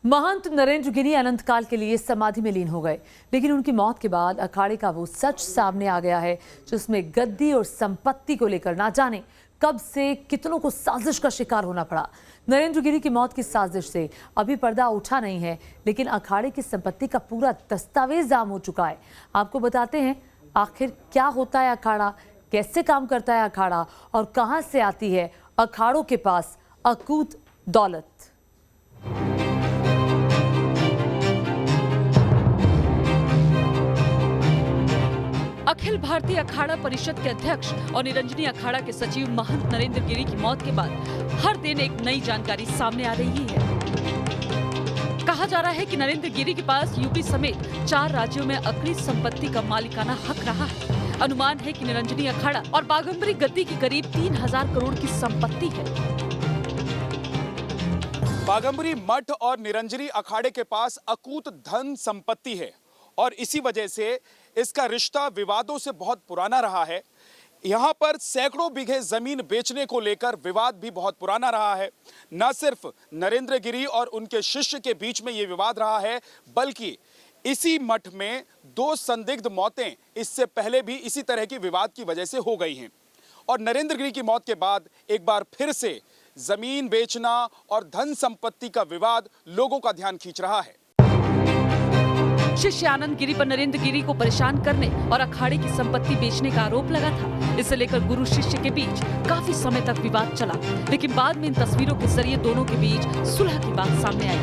महंत नरेंद्र गिरी अनंत काल के लिए समाधि में लीन हो गए, लेकिन उनकी मौत के बाद अखाड़े का वो सच सामने आ गया है जिसमें गद्दी और संपत्ति को लेकर ना जाने कब से कितनों को साजिश का शिकार होना पड़ा। नरेंद्र गिरी की मौत की साजिश से अभी पर्दा उठा नहीं है, लेकिन अखाड़े की संपत्ति का पूरा दस्तावेज जाम हो चुका है। आपको बताते हैं आखिर क्या होता है अखाड़ा, कैसे काम करता है अखाड़ा और कहां से आती है अखाड़ों के पास अकूत दौलत। अखिल भारतीय अखाड़ा परिषद के अध्यक्ष और निरंजनी अखाड़ा के सचिव महंत नरेंद्र गिरी की मौत के बाद हर दिन एक नई जानकारी सामने आ रही है। कहा जा रहा है कि नरेंद्र गिरी के पास यूपी समेत 4 राज्यों में अखिल संपत्ति का मालिकाना हक रहा है। अनुमान है कि निरंजनी अखाड़ा और बाघंबरी गद्दी की करीब 3000 करोड़ की संपत्ति है। बाघंबरी मठ और निरंजनी अखाड़े के पास अकूत धन संपत्ति है और इसी वजह से इसका रिश्ता विवादों से बहुत पुराना रहा है। यहाँ पर सैकड़ों बीघे जमीन बेचने को लेकर विवाद भी बहुत पुराना रहा है। न सिर्फ नरेंद्र गिरी और उनके शिष्य के बीच में ये विवाद रहा है, बल्कि इसी मठ में 2 संदिग्ध मौतें इससे पहले भी इसी तरह की विवाद की वजह से हो गई हैं। और नरेंद्र गिरी की मौत के बाद एक बार फिर से जमीन बेचना और धन संपत्ति का विवाद लोगों का ध्यान खींच रहा है। शिष्य आनंद गिरी पर नरेंद्र गिरी को परेशान करने और अखाड़े की संपत्ति बेचने का आरोप लगा था। इसे लेकर गुरु शिष्य के बीच काफी समय तक विवाद चला, लेकिन बाद में इन तस्वीरों के जरिए दोनों के बीच सुलह की बात सामने आई।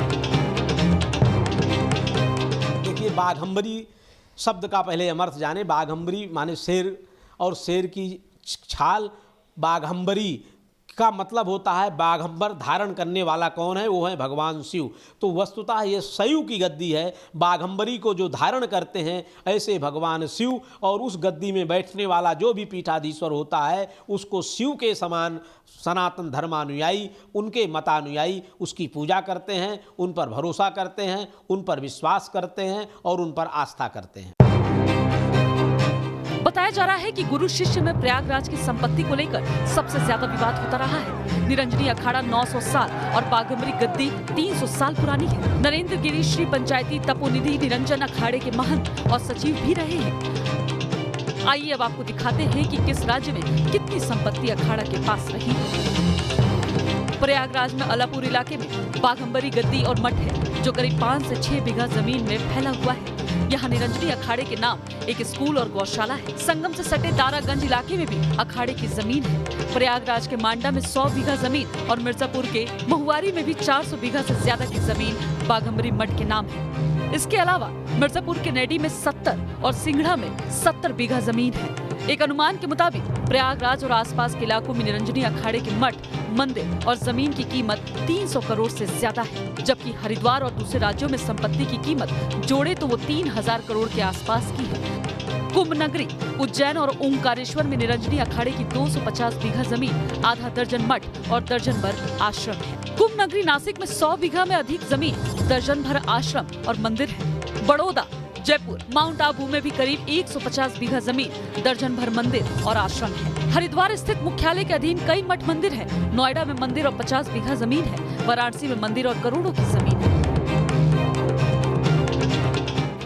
देखिए, बाघंबरी शब्द का पहले हम अर्थ जाने। बाघंबरी माने शेर और शेर की छाल। बाघंबरी का मतलब होता है बाघंबर धारण करने वाला कौन है, वो है भगवान शिव। तो वस्तुतः ये शैव की गद्दी है। बाघंबरी को जो धारण करते हैं ऐसे भगवान शिव, और उस गद्दी में बैठने वाला जो भी पीठाधीश्वर होता है उसको शिव के समान सनातन धर्मानुयायी, उनके मतानुयायी उसकी पूजा करते हैं, उन पर भरोसा करते हैं, उन पर विश्वास करते हैं और उन पर आस्था करते हैं। बताया जा रहा है कि गुरु शिष्य में प्रयागराज की संपत्ति को लेकर सबसे ज्यादा विवाद होता रहा है। निरंजनी अखाड़ा 900 साल और बाघंबरी गद्दी 300 साल पुरानी है। नरेंद्र गिरी श्री पंचायती तपोनिधि निरंजन अखाड़े के महंत और सचिव भी रहे हैं। आइए अब आपको दिखाते हैं कि किस राज्य में कितनी संपत्ति अखाड़ा के पास रही है। प्रयागराज में अलापुर इलाके में बाघंबरी गद्दी और मठ है, जो करीब 5 से 6 बीघा जमीन में फैला हुआ है। यहाँ निरंजनी अखाड़े के नाम एक स्कूल और गौशाला है। संगम से सटे दारागंज इलाके में भी अखाड़े की जमीन है। प्रयागराज के मांडा में 100 बीघा जमीन और मिर्जापुर के महुआरी में भी 400 बीघा से ज्यादा की जमीन बाघंबरी मठ के नाम है। इसके अलावा मिर्जापुर के नेडी में 70 और सिंगड़ा में 70 बीघा जमीन है। एक अनुमान के मुताबिक प्रयागराज और आसपास के इलाकों में निरंजनी अखाड़े के मठ, मंदिर और जमीन की कीमत 300 करोड़ से ज्यादा है, जबकि हरिद्वार और दूसरे राज्यों में संपत्ति की कीमत जोड़े तो वो 3000 करोड़ के आसपास की है। कुंभ नगरी, उज्जैन और ओंकारेश्वर में निरंजनी अखाड़े की 250 बीघा जमीन, आधा दर्जन मठ और दर्जन भर आश्रम है। कुंभ नगरी नासिक में 100 बीघा में अधिक जमीन, दर्जन भर आश्रम और मंदिर है। बड़ौदा, जयपुर, माउंट आबू में भी करीब 150 बीघा जमीन, दर्जन भर मंदिर और आश्रम है। हरिद्वार स्थित मुख्यालय के अधीन कई मठ मंदिर हैं। नोएडा में मंदिर और 50 बीघा जमीन है। वाराणसी में मंदिर और करोड़ों की जमीन है।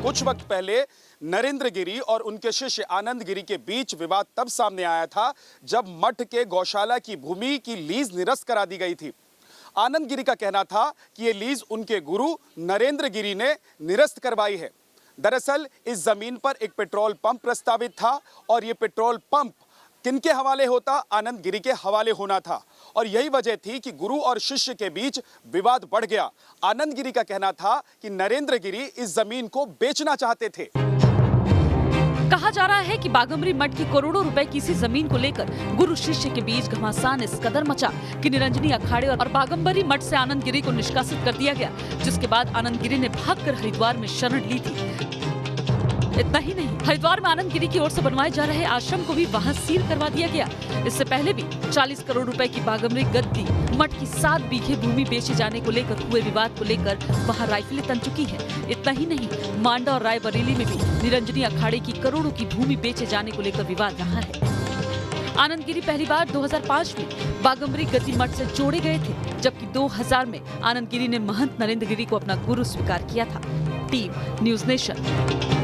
कुछ वक्त पहले नरेंद्र गिरी और उनके शिष्य आनंद गिरी के बीच विवाद तब सामने आया था जब मठ के गौशाला की भूमि की लीज निरस्त करा दी गई थी। आनंद गिरी का कहना था कि ये लीज उनके गुरु नरेंद्र गिरी ने निरस्त करवाई है। दरअसल इस जमीन पर एक पेट्रोल पंप प्रस्तावित था और ये पेट्रोल पंप किनके हवाले होता? आनंद गिरी के हवाले होना था, और यही वजह थी कि गुरु और शिष्य के बीच विवाद बढ़ गया। आनंद गिरी का कहना था कि नरेंद्र गिरी इस जमीन को बेचना चाहते थे। कहा जा रहा है कि बाघंबरी मठ की करोड़ों रुपए की इसी जमीन को लेकर गुरु शिष्य के बीच घमासान इस कदर मचा कि निरंजनी अखाड़े और बाघंबरी मठ से आनंद गिरी को निष्कासित कर दिया गया, जिसके बाद आनंद गिरी ने भागकर हरिद्वार में शरण ली थी। इतना ही नहीं, हरिद्वार में आनंद गिरी की ओर से बनवाए जा रहे आश्रम को भी वहां सील करवा दिया गया। इससे पहले भी 40 करोड़ रुपए की बाघंबरी गद्दी मठ की 7 बीघे भूमि बेचे जाने को लेकर हुए विवाद को लेकर वहां राइफलें तन चुकी है। इतना ही नहीं, मांडा और रायबरेली में भी निरंजनी अखाड़े की करोड़ों की भूमि बेचे जाने को लेकर विवाद रहा है। आनंद गिरी पहली बार 2005 में बाघम्बरी गद्दी मठ से जोड़े गए थे, जबकि 2000 में आनंद गिरी ने महंत नरेंद्र गिरी को अपना गुरु स्वीकार किया था। Team news nation.